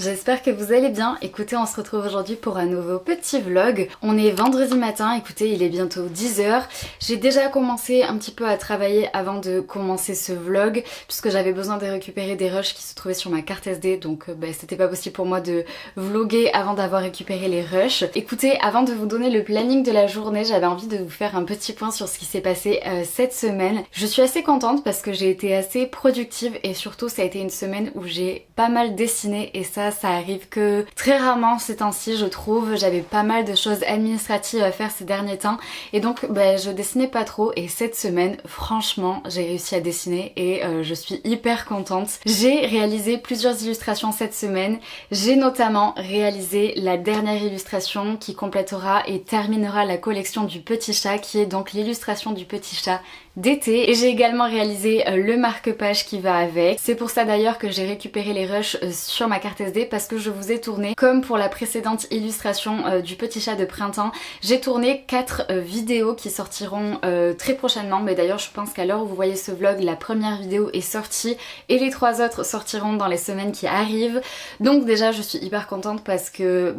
j'espère que vous allez bien. Écoutez, on se retrouve aujourd'hui pour un nouveau petit vlog. On est vendredi matin, écoutez, il est bientôt 10h. J'ai déjà commencé un petit peu à travailler avant de commencer ce vlog, puisque j'avais besoin de récupérer des rushs qui se trouvaient sur ma carte SD, donc c'était pas possible pour moi de vlogger avant d'avoir récupéré les rushs. Écoutez, avant de vous donner le planning de la journée, j'avais envie de vous faire un petit point sur ce qui s'est passé cette semaine. Je suis assez contente parce que j'ai été assez productive et surtout ça a été une semaine où j'ai pas mal dessiné et ça arrive que très rarement ces temps-ci je trouve. J'avais pas mal de choses administratives à faire ces derniers temps et donc je dessinais pas trop et cette semaine franchement j'ai réussi à dessiner et je suis hyper contente. J'ai réalisé plusieurs illustrations cette semaine. J'ai notamment réalisé la dernière illustration qui complétera et terminera la collection du petit chat, qui est donc l'illustration du petit chat d'été, et j'ai également réalisé le marque-page qui va avec. C'est pour ça d'ailleurs que j'ai récupéré les rushs sur ma carte SD, parce que je vous ai tourné, comme pour la précédente illustration du petit chat de printemps, j'ai tourné 4 vidéos qui sortiront très prochainement, mais d'ailleurs je pense qu'à l'heure où vous voyez ce vlog, la première vidéo est sortie et les 3 autres sortiront dans les semaines qui arrivent. Donc déjà je suis hyper contente parce que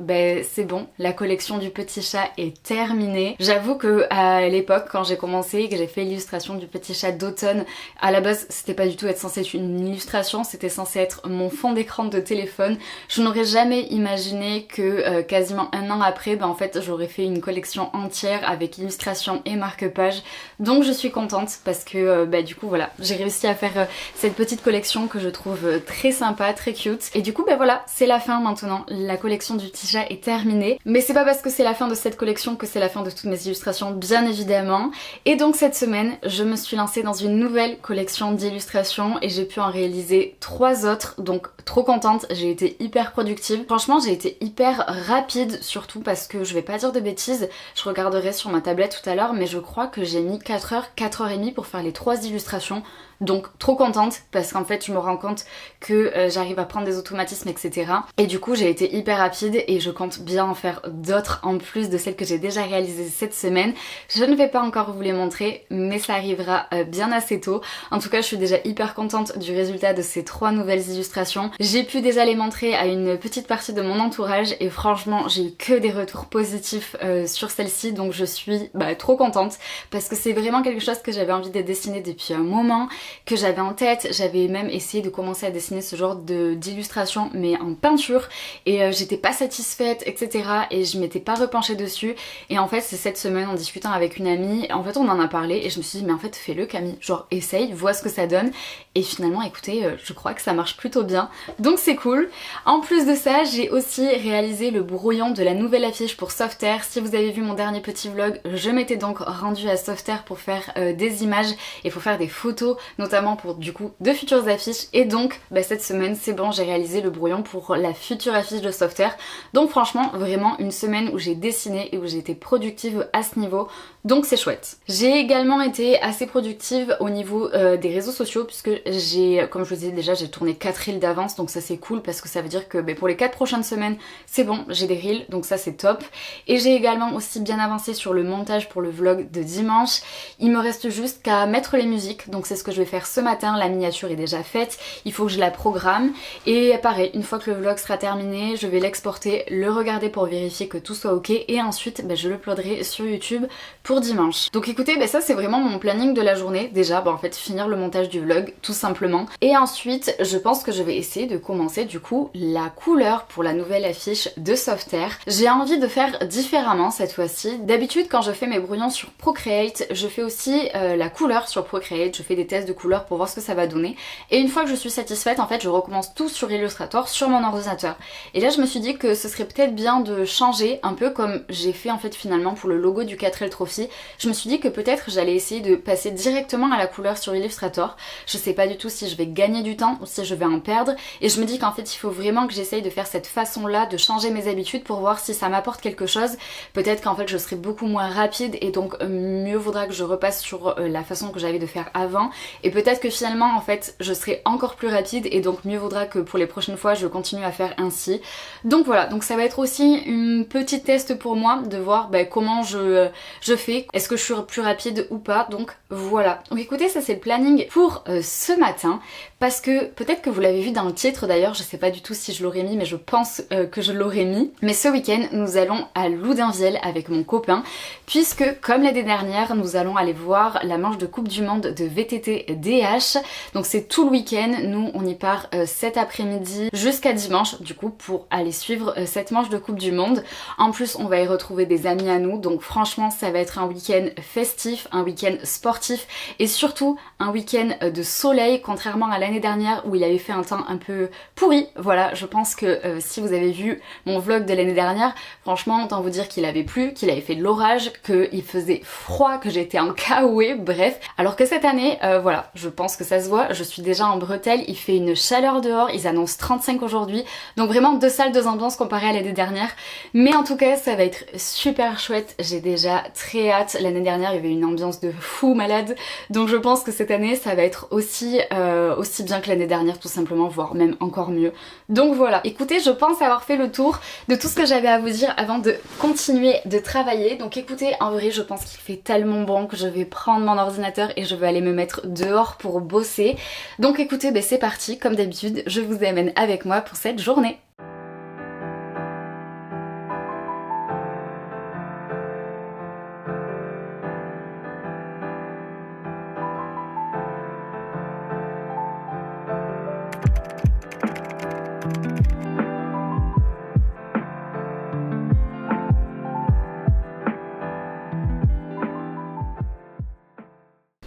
c'est bon, la collection du petit chat est terminée. J'avoue que à l'époque quand j'ai commencé et que j'ai fait l'illustration du petit chat d'automne, à la base c'était pas du tout être censé être une illustration, c'était censé être mon fond d'écran de téléphone. Je n'aurais jamais imaginé que quasiment un an après, en fait j'aurais fait une collection entière avec illustration et marque-page. Donc je suis contente parce que du coup voilà, j'ai réussi à faire cette petite collection que je trouve très sympa, très cute. Et du coup voilà, c'est la fin maintenant, la collection du petit chat est terminée. Mais c'est pas parce que c'est la fin de cette collection que c'est la fin de toutes mes illustrations, bien évidemment. Et donc cette semaine, je me suis lancée dans une nouvelle collection d'illustrations et j'ai pu en réaliser 3 autres, donc trop contente, j'ai été hyper productive. Franchement j'ai été hyper rapide, surtout parce que je vais pas dire de bêtises, je regarderai sur ma tablette tout à l'heure, mais je crois que j'ai mis 4h, 4h30 pour faire les 3 illustrations. Donc trop contente parce qu'en fait je me rends compte que j'arrive à prendre des automatismes, etc. Et du coup j'ai été hyper rapide et je compte bien en faire d'autres en plus de celles que j'ai déjà réalisées cette semaine. Je ne vais pas encore vous les montrer, mais ça arrivera bien assez tôt. En tout cas je suis déjà hyper contente du résultat de ces 3 nouvelles illustrations. J'ai pu déjà les montrer à une petite partie de mon entourage et franchement j'ai eu que des retours positifs sur celle-ci, donc je suis trop contente parce que c'est vraiment quelque chose que j'avais envie de dessiner depuis un moment, que j'avais en tête. J'avais même essayé de commencer à dessiner ce genre d'illustration mais en peinture et j'étais pas satisfaite, etc. et je m'étais pas repenchée dessus. Et en fait c'est cette semaine en discutant avec une amie, en fait on en a parlé et je me suis dit mais en fait fais-le Camille, genre essaye, vois ce que ça donne. Et finalement écoutez, je crois que ça marche plutôt bien, donc c'est cool. En plus de ça j'ai aussi réalisé le brouillon de la nouvelle affiche pour Softair. Si vous avez vu mon dernier petit vlog, je m'étais donc rendue à Softair pour faire des images et pour faire des photos, notamment pour du coup de futures affiches. Et donc cette semaine c'est bon, j'ai réalisé le brouillon pour la future affiche de Softair. Donc franchement vraiment une semaine où j'ai dessiné et où j'ai été productive à ce niveau, donc c'est chouette. J'ai également été assez productive au niveau des réseaux sociaux, puisque j'ai, comme je vous disais déjà, j'ai tourné 4 reels d'avance, donc ça c'est cool parce que ça veut dire que pour les 4 prochaines semaines c'est bon, j'ai des reels, donc ça c'est top. Et j'ai également aussi bien avancé sur le montage pour le vlog de dimanche. Il me reste juste qu'à mettre les musiques, donc c'est ce que je vais faire ce matin. La miniature est déjà faite, il faut que je la programme et pareil, une fois que le vlog sera terminé, je vais l'exporter, le regarder pour vérifier que tout soit ok et ensuite je l'uploaderai sur YouTube pour dimanche. Donc écoutez, ça c'est vraiment mon planning de la journée. Déjà en fait finir le montage du vlog tout simplement, et ensuite je pense que je vais essayer de commencer du coup la couleur pour la nouvelle affiche de Softair. J'ai envie de faire différemment cette fois-ci. D'habitude quand je fais mes brouillons sur Procreate, je fais aussi la couleur sur Procreate, je fais des tests de couleurs pour voir ce que ça va donner, et une fois que je suis satisfaite en fait je recommence tout sur Illustrator sur mon ordinateur. Et là je me suis dit que ce serait peut-être bien de changer un peu comme j'ai fait en fait finalement pour le logo du 4L Trophy. Je me suis dit que peut-être j'allais essayer de passer directement à la couleur sur Illustrator. Je sais pas du tout si je vais gagner du temps ou si je vais en perdre, et je me dis qu'en fait il faut vraiment que j'essaye de faire cette façon là, de changer mes habitudes pour voir si ça m'apporte quelque chose. Peut-être qu'en fait je serai beaucoup moins rapide et donc mieux vaudra que je repasse sur la façon que j'avais de faire avant, et peut-être que finalement en fait je serai encore plus rapide et donc mieux vaudra que pour les prochaines fois je continue à faire ainsi. Donc voilà, donc ça va être aussi une petite test pour moi de voir comment je fais, est-ce que je suis plus rapide ou pas, donc voilà. Donc écoutez, ça c'est le planning pour ce matin, parce que peut-être que vous l'avez vu dans le titre d'ailleurs, je sais pas du tout tout si je l'aurais mis, mais je pense que je l'aurais mis. Mais ce week-end, nous allons à Loudunvielle avec mon copain, puisque comme l'année dernière, nous allons aller voir la manche de Coupe du Monde de VTT DH. Donc c'est tout le week-end, nous on y part cet après-midi jusqu'à dimanche du coup pour aller suivre cette manche de Coupe du Monde. En plus on va y retrouver des amis à nous, donc franchement ça va être un week-end festif, un week-end sportif et surtout un week-end de soleil, contrairement à l'année dernière où il avait fait un temps un peu pourri. Voilà, je pense que si vous avez vu mon vlog de l'année dernière, franchement autant vous dire qu'il avait plu, qu'il avait fait de l'orage, qu'il faisait froid, que j'étais en caouet, bref. Alors que cette année, voilà, je pense que ça se voit, je suis déjà en bretelle, il fait une chaleur dehors, ils annoncent 35 aujourd'hui, donc vraiment deux salles, deux ambiances comparées à l'année dernière. Mais en tout cas, ça va être super chouette, j'ai déjà très hâte. L'année dernière, il y avait une ambiance de fou malade, donc je pense que cette année, ça va être aussi bien que l'année dernière, tout simplement, voire même encore mieux. Donc voilà, écoutez, je pense avoir fait le tour de tout ce que j'avais à vous dire avant de continuer de travailler. Donc écoutez, en vrai, je pense qu'il fait tellement bon que je vais prendre mon ordinateur et je vais aller me mettre dehors pour bosser. Donc écoutez, c'est parti, comme d'habitude, je vous amène avec moi pour cette journée.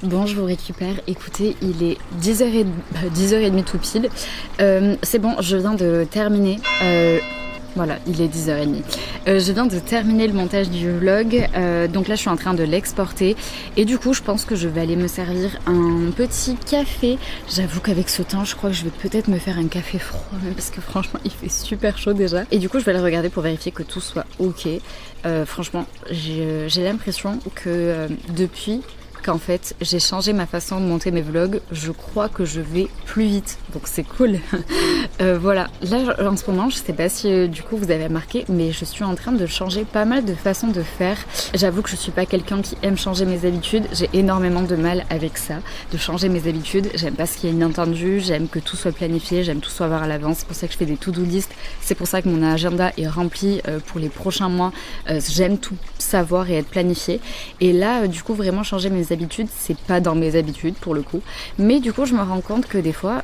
Bon, je vous récupère. Écoutez, il est 10h30 tout pile. C'est bon, je viens de terminer. Voilà, il est 10h30. Je viens de terminer le montage du vlog. Donc là, je suis en train de l'exporter. Et du coup, je pense que je vais aller me servir un petit café. J'avoue qu'avec ce temps, je crois que je vais peut-être me faire un café froid. Même parce que franchement, il fait super chaud déjà. Et du coup, je vais le regarder pour vérifier que tout soit ok. Franchement, j'ai l'impression que depuis qu'en fait j'ai changé ma façon de monter mes vlogs, je crois que je vais plus vite, donc c'est cool. Voilà, là en ce moment je sais pas si du coup vous avez remarqué, mais je suis en train de changer pas mal de façons de faire. J'avoue que je suis pas quelqu'un qui aime changer mes habitudes, j'ai énormément de mal avec ça, de changer mes habitudes. J'aime pas ce qui est inattendu, j'aime que tout soit planifié, j'aime tout savoir à l'avance, c'est pour ça que je fais des to-do list, c'est pour ça que mon agenda est rempli pour les prochains mois. J'aime tout savoir et être planifié, et là du coup vraiment changer mes habitudes, c'est pas dans mes habitudes pour le coup, mais du coup je me rends compte que des fois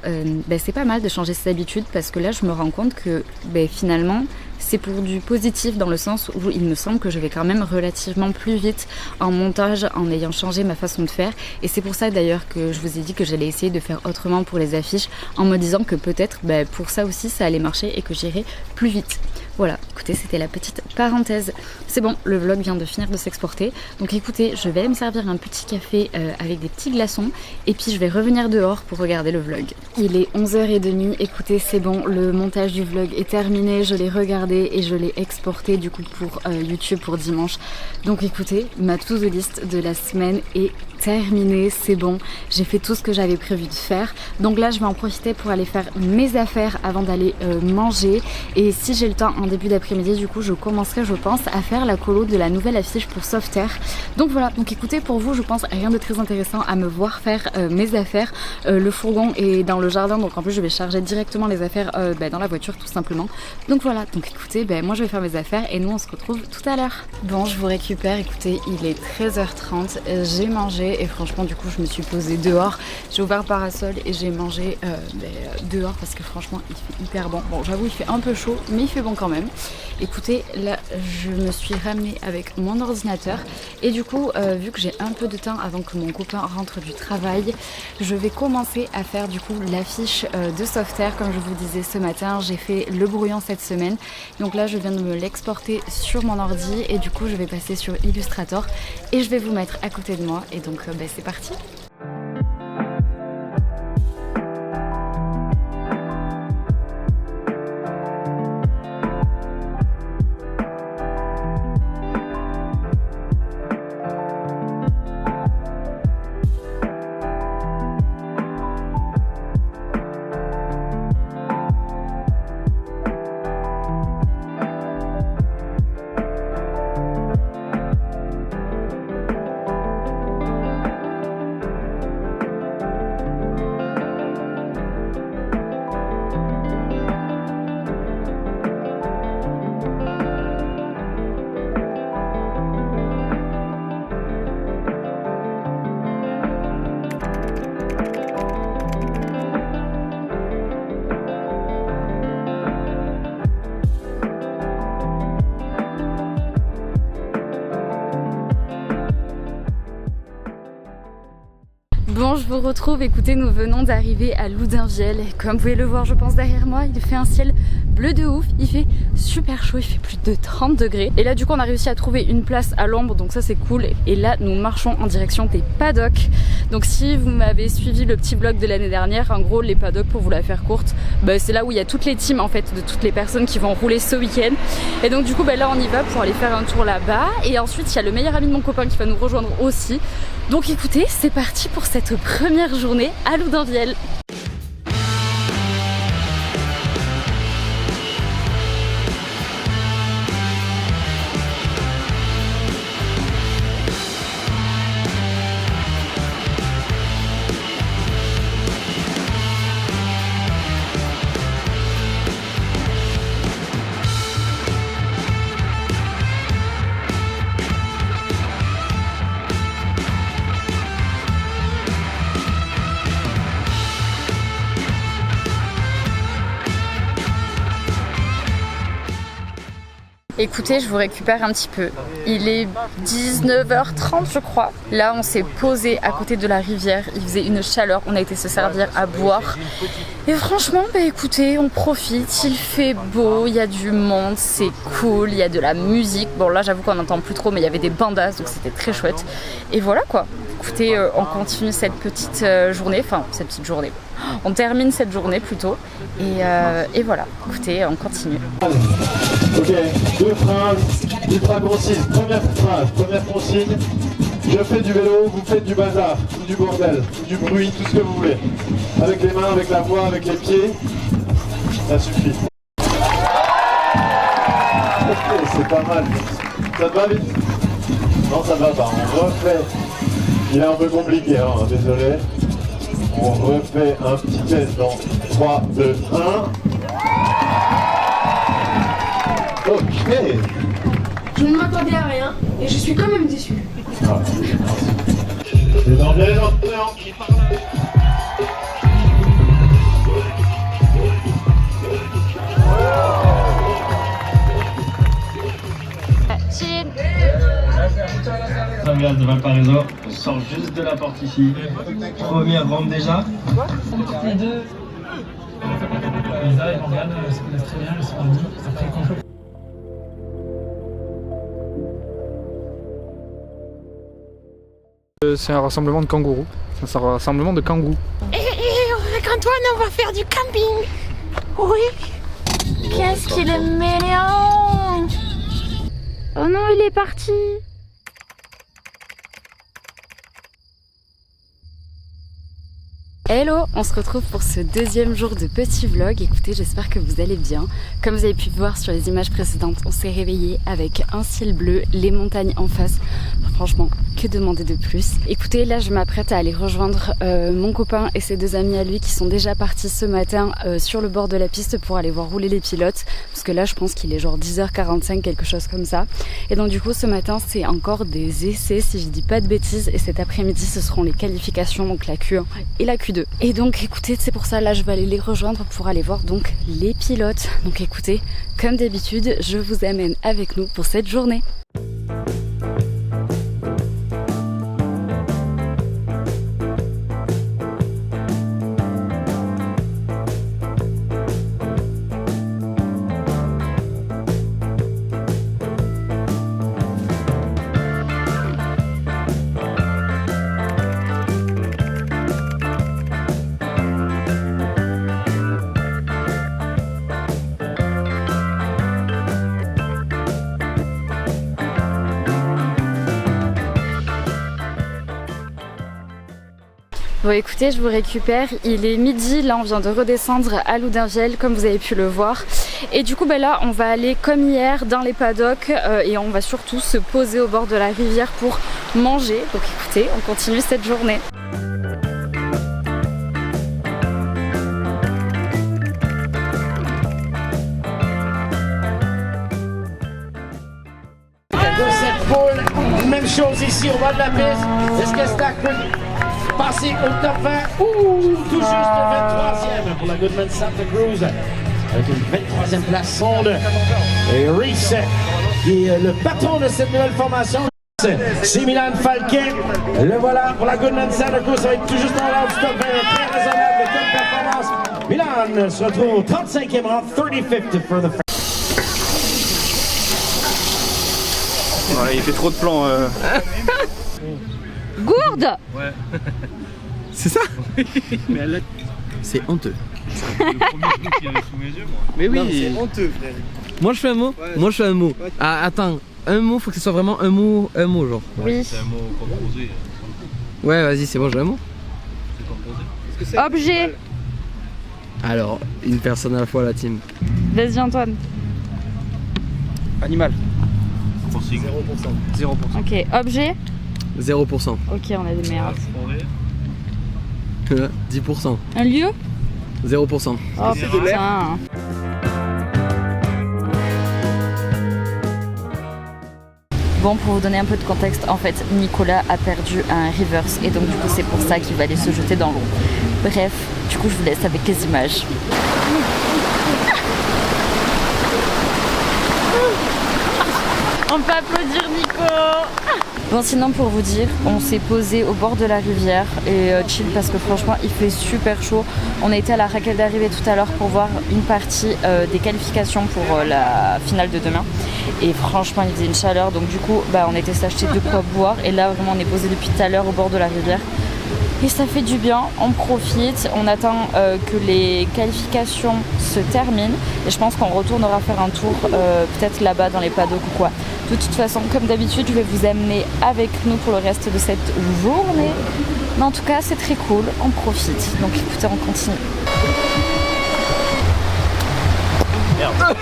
c'est pas mal de changer ses habitudes, parce que là je me rends compte que finalement c'est pour du positif, dans le sens où il me semble que je vais quand même relativement plus vite en montage en ayant changé ma façon de faire. Et c'est pour ça d'ailleurs que je vous ai dit que j'allais essayer de faire autrement pour les affiches, en me disant que peut-être pour ça aussi ça allait marcher et que j'irai plus vite. Voilà, écoutez, c'était la petite parenthèse. C'est bon, le vlog vient de finir de s'exporter. Donc écoutez, je vais me servir un petit café avec des petits glaçons, et puis je vais revenir dehors pour regarder le vlog. Il est 11h30, écoutez, c'est bon, le montage du vlog est terminé, je l'ai regardé et je l'ai exporté du coup pour YouTube pour dimanche. Donc écoutez, ma to-do list de la semaine est terminée, c'est bon, j'ai fait tout ce que j'avais prévu de faire. Donc là je vais en profiter pour aller faire mes affaires avant d'aller manger, et si j'ai le temps en début d'après-midi, du coup je commencerai, je pense, à faire la colo de la nouvelle affiche pour Softair. Donc voilà, donc écoutez, pour vous je pense rien de très intéressant à me voir faire mes affaires. Le fourgon est dans le jardin, donc en plus je vais charger directement les affaires dans la voiture tout simplement. Donc voilà, donc écoutez, moi je vais faire mes affaires et nous on se retrouve tout à l'heure. Bon, je vous récupère, écoutez, il est 13h30, j'ai mangé et franchement du coup je me suis posée dehors. J'ai ouvert le parasol et j'ai mangé dehors parce que franchement il fait hyper bon. Bon, j'avoue il fait un peu chaud mais il fait bon quand même. Écoutez, là je me suis ramenée avec mon ordinateur et du coup vu que j'ai un peu de temps avant que mon copain rentre du travail, je vais commencer à faire du coup l'affiche de Softair. Comme je vous disais ce matin, j'ai fait le brouillon cette semaine, donc là je viens de me l'exporter sur mon ordi et du coup je vais passer sur Illustrator et je vais vous mettre à côté de moi, et donc c'est parti. Bon, je vous retrouve, écoutez, nous venons d'arriver à Loudunvielle. Comme vous pouvez le voir, je pense, derrière moi, il fait un ciel bleu de ouf, il fait super chaud, il fait plus de 30 degrés. Et là, du coup, on a réussi à trouver une place à l'ombre, donc ça c'est cool. Et là, nous marchons en direction des paddocks. Donc si vous m'avez suivi le petit vlog de l'année dernière, en gros, les paddocks, pour vous la faire courte, bah, c'est là où il y a toutes les teams, en fait, de toutes les personnes qui vont rouler ce week-end. Et donc du coup, bah, là, on y va pour aller faire un tour là-bas. Et ensuite, il y a le meilleur ami de mon copain qui va nous rejoindre aussi. Donc écoutez, c'est parti pour cette première journée à Loudunvielle. Écoutez, je vous récupère un petit peu. Il est 19h30 je crois. Là on s'est posé à côté de la rivière, il faisait une chaleur, on a été se servir à boire. Et franchement, bah écoutez, on profite, il fait beau, il y a du monde, c'est cool, il y a de la musique. Bon là j'avoue qu'on n'entend plus trop mais il y avait des bandas donc c'était très chouette. Et voilà quoi. Écoutez, on continue cette petite journée, enfin cette petite journée. On termine cette journée plutôt. Et voilà, écoutez, on continue. Ok, 2 phrases ultra concises. Première phrase, première consigne. Je fais du vélo, vous faites du bazar, ou du bordel, ou du bruit, tout ce que vous voulez. Avec les mains, avec la voix, avec les pieds, ça suffit. Ok, c'est pas mal. Ça te va vite? Non, ça ne va pas. On refait. Il est un peu compliqué, hein, désolé. On refait un petit test dans 3, 2, 1. Ok. Je ne m'attendais à rien et je suis quand même déçu. Les Anglais, les Anglais. Traverse de Valparaiso, on sort juste de la porte ici. Première rampe déjà. Les deux. Lisa et Morgane se connaissent très bien, ils sont amis, c'est très cool. C'est un rassemblement de kangourous. C'est un rassemblement de kangourous. Avec Antoine, on va faire du camping. Oui. Qu'est-ce qu'il est mignon! Oh non, il est parti! Hello, on se retrouve pour ce deuxième jour de petit vlog. Écoutez, j'espère que vous allez bien. Comme vous avez pu voir sur les images précédentes, on s'est réveillé avec un ciel bleu, les montagnes en face. Franchement, que demander de plus? Écoutez, là je m'apprête à aller rejoindre mon copain et ses 2 amis à lui qui sont déjà partis ce matin sur le bord de la piste pour aller voir rouler les pilotes. Parce que là je pense qu'il est genre 10h45, quelque chose comme ça. Et donc du coup ce matin c'est encore des essais si je dis pas de bêtises. Et cet après-midi ce seront les qualifications, donc la Q1 et la Q2. Et donc écoutez, c'est pour ça là je vais aller les rejoindre pour aller voir donc les pilotes. Donc écoutez, comme d'habitude, je vous amène avec nous pour cette journée. Bon écoutez, je vous récupère, il est midi, là on vient de redescendre à Loudunvielle comme vous avez pu le voir. Et du coup ben là on va aller comme hier dans les paddocks et on va surtout se poser au bord de la rivière pour manger. Donc écoutez, on continue cette journée. Même chose ici au bas de la piste. Est-ce que Stack peut passer au top 20? Ouh, tout juste 23e pour la Goodman Santa Cruz. Avec une 23e place sonde. Et Reese, qui est le patron de cette nouvelle formation. C'est Milan Falquet, le voilà pour la Goodman Santa Cruz, ça va être tout juste en l'air du top 20, très raisonnable, quelle performance. Milan se retrouve au 35e rang, 35th for the Ouais, il fait trop de plans. Gourde. Ouais. C'est ça. Mais elle a... C'est honteux. Le premier truc qui avait sous mes yeux, moi. Mais oui. Non, c'est honteux, frère. Moi je fais un mot. Ouais, moi je fais un mot. Ouais. Ah attends, un mot, faut que ce soit vraiment un mot genre. Oui. C'est un mot composé. Ouais, vas-y, c'est bon, j'ai un mot. C'est composé. Est-ce que c'est Objet. Alors, une personne à la fois la team. Vas-y Antoine. Animal. 0%. 0%. Ok. Objet. 0%. Ok, on a des meilleurs. Forêt. 10%. Un lieu. 0%. Oh putain. Bon, pour vous donner un peu de contexte, en fait, Nicolas a perdu un reverse et donc du coup c'est pour ça qu'il va aller se jeter dans l'eau. Bref, du coup je vous laisse avec les images. On peut applaudir Nico. Bon, sinon pour vous dire, on s'est posé au bord de la rivière et chill parce que franchement il fait super chaud. On a été à la raquette d'arrivée tout à l'heure pour voir une partie des qualifications pour la finale de demain. Et franchement il faisait une chaleur, donc du coup on était s'acheter de quoi boire. Et là vraiment on est posé depuis tout à l'heure au bord de la rivière. Et ça fait du bien, on profite, on attend que les qualifications se terminent et je pense qu'on retournera faire un tour peut-être là-bas dans les paddocks ou quoi. De toute façon, comme d'habitude, je vais vous amener avec nous pour le reste de cette journée. Mais en tout cas, c'est très cool, on profite. Donc écoutez, on continue. Merde.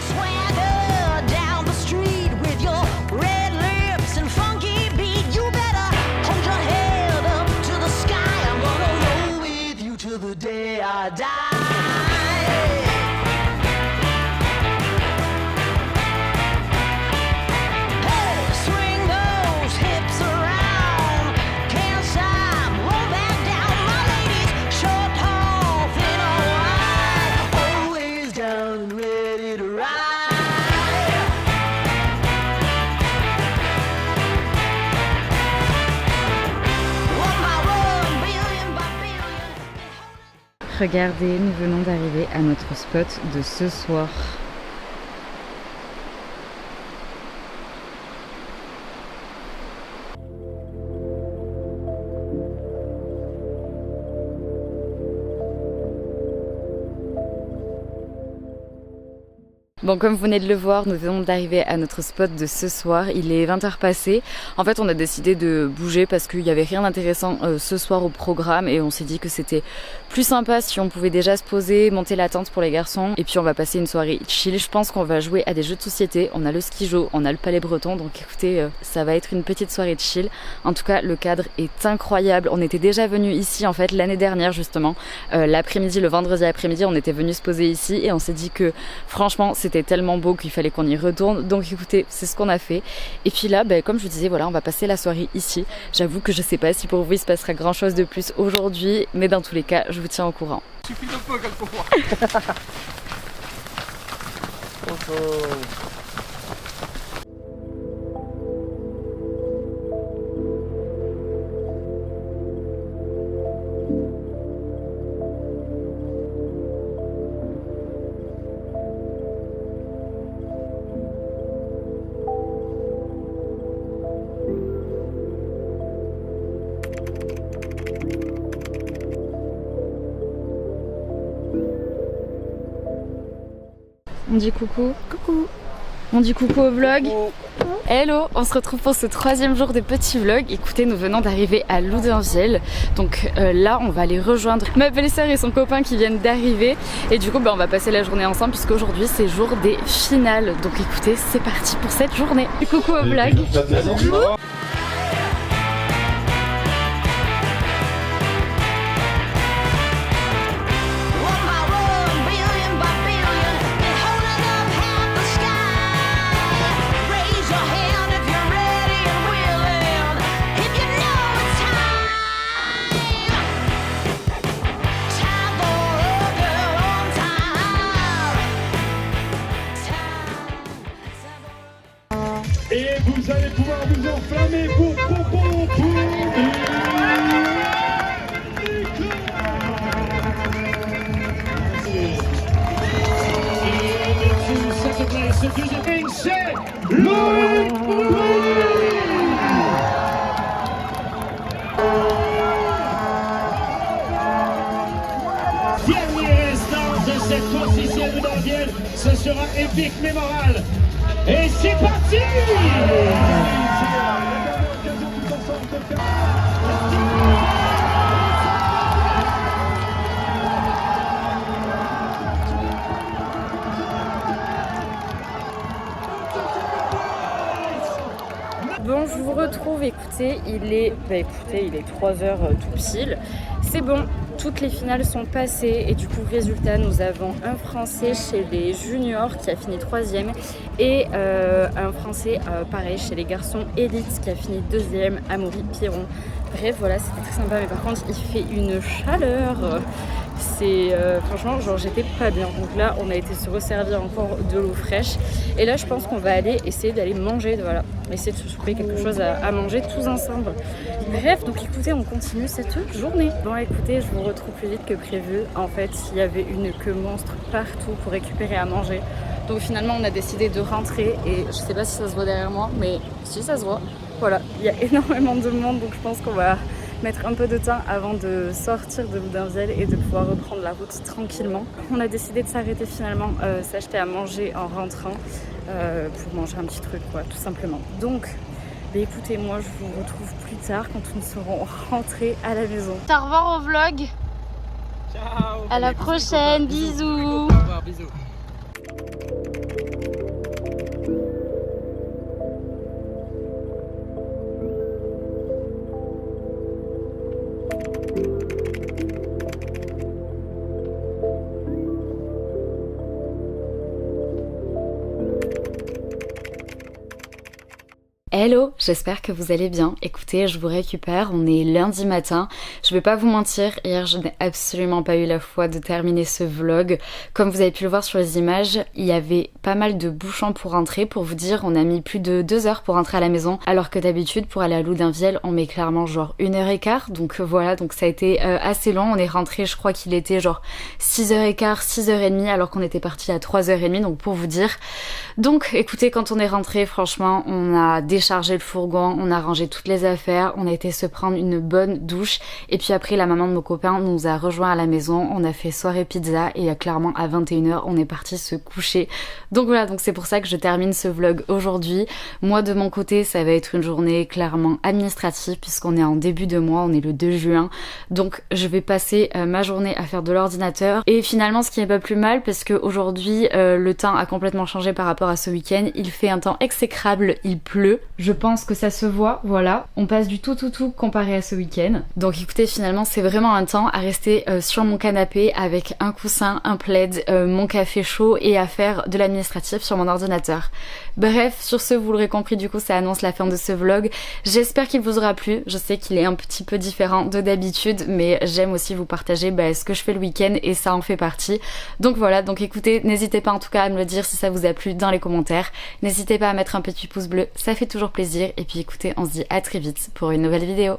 Swagger down the street with your red lips and funky beat. You better hold your head up to the sky. I'm gonna roll with you till the day I die. Hey, swing those hips around. Can't stop, roll back down. My ladies, short, tall, thin or wide, always down and ready to ride. One by one, billion by billion. Regardez, nous venons d'arriver à notre spot de ce soir. Bon, comme vous venez de le voir, nous venons d'arriver à notre spot de ce soir. Il est 20h passé. En fait, on a décidé de bouger parce qu'il n'y avait rien d'intéressant ce soir au programme et on s'est dit que c'était plus sympa si on pouvait déjà se poser, monter la tente pour les garçons et puis on va passer une soirée chill. Je pense qu'on va jouer à des jeux de société. On a le ski-jo, on a le palais breton, donc écoutez, ça va être une petite soirée de chill. En tout cas, le cadre est incroyable. On était déjà venu ici en fait l'année dernière justement. L'après-midi, le vendredi après-midi, on était venu se poser ici et on s'est dit que franchement, c'était tellement beau qu'il fallait qu'on y retourne. Donc écoutez, c'est ce qu'on a fait. Et puis là, comme je vous disais, voilà, on va passer la soirée ici. J'avoue que je sais pas si pour vous il se passera grand chose de plus aujourd'hui, mais dans tous les cas, je vous tiens au courant. Il suffit de peu quelquefois. On dit coucou. Coucou. On dit coucou au vlog. Hello, on se retrouve pour ce 3e jour de petit vlog. Écoutez, nous venons d'arriver à Loudunvielle. Donc là, on va aller rejoindre ma belle-sœur et son copain qui viennent d'arriver. Et du coup, on va passer la journée ensemble puisqu'aujourd'hui, c'est jour des finales. Donc écoutez, c'est parti pour cette journée. Et coucou au vlog. One by one, billion by billion, Et vous allez pouvoir vous enflammer pour Pompon pour Ce deuxième ring, c'est Loïc Bruy. Dernier instant de cette course ici à Loudanvielle, ce sera épique, mémorable. Et c'est parti! Bon, je vous retrouve, écoutez, il est 3h tout pile. C'est bon, toutes les finales sont passées et du coup, résultat, nous avons un Français chez les juniors qui a fini 3e et un Français, pareil, chez les garçons élites qui a fini 2e, Amaury Piron. Bref, voilà, c'était très sympa, mais par contre, il fait une chaleur. C'est franchement, genre j'étais pas bien. Donc là, on a été se resservir encore de l'eau fraîche. Et là, je pense qu'on va aller essayer d'aller manger, voilà, essayer de se souper quelque chose à manger tous ensemble. Bref, donc écoutez, on continue cette journée. Bon, écoutez, je vous retrouve plus vite que prévu. En fait, il y avait une queue monstre partout pour récupérer à manger. Donc finalement, on a décidé de rentrer et je sais pas si ça se voit derrière moi, mais si ça se voit, voilà, il y a énormément de monde, donc je pense qu'on va mettre un peu de temps avant de sortir de Loudanvielle et de pouvoir reprendre la route tranquillement. On a décidé de s'arrêter finalement, s'acheter à manger en rentrant pour manger un petit truc, quoi, tout simplement. Donc, bah écoutez, moi je vous retrouve plus tard quand nous serons rentrés à la maison. Au revoir au vlog. Ciao. À la prochaine, bisous. Au revoir, bisous. Hello, j'espère que vous allez bien. Écoutez, je vous récupère, on est lundi matin. Je vais pas vous mentir, hier je n'ai absolument pas eu la foi de terminer ce vlog. Comme vous avez pu le voir sur les images, il y avait pas mal de bouchons pour rentrer. Pour vous dire, on a mis plus de 2 heures pour rentrer à la maison, alors que d'habitude pour aller à Loudanvielle, on met clairement genre 1h15. Donc voilà, donc ça a été assez long. On est rentré, je crois qu'il était genre 6h15, 6h30, alors qu'on était parti à 3h30, donc pour vous dire. Donc écoutez, quand on est rentré, franchement, on a déchargé le fourgon, on a rangé toutes les affaires, on a été se prendre une bonne douche et puis après la maman de mon copain nous a rejoint à la maison, on a fait soirée pizza et clairement à 21h on est parti se coucher. Donc voilà, donc c'est pour ça que je termine ce vlog aujourd'hui. Moi de mon côté ça va être une journée clairement administrative puisqu'on est en début de mois, on est le 2 juin, donc je vais passer ma journée à faire de l'ordinateur et finalement ce qui est pas plus mal parce que aujourd'hui le temps a complètement changé par rapport à ce week-end, il fait un temps exécrable, il pleut. Je pense que ça se voit, voilà. On passe du tout comparé à ce week-end. Donc écoutez, finalement, c'est vraiment un temps à rester sur mon canapé avec un coussin, un plaid, mon café chaud et à faire de l'administratif sur mon ordinateur. Bref, sur ce, vous l'aurez compris, du coup, ça annonce la fin de ce vlog. J'espère qu'il vous aura plu. Je sais qu'il est un petit peu différent de d'habitude, mais j'aime aussi vous partager ce que je fais le week-end et ça en fait partie. Donc voilà, donc écoutez, n'hésitez pas en tout cas à me le dire si ça vous a plu dans les commentaires. N'hésitez pas à mettre un petit pouce bleu, ça fait toujours plaisir. Et puis écoutez, on se dit à très vite pour une nouvelle vidéo.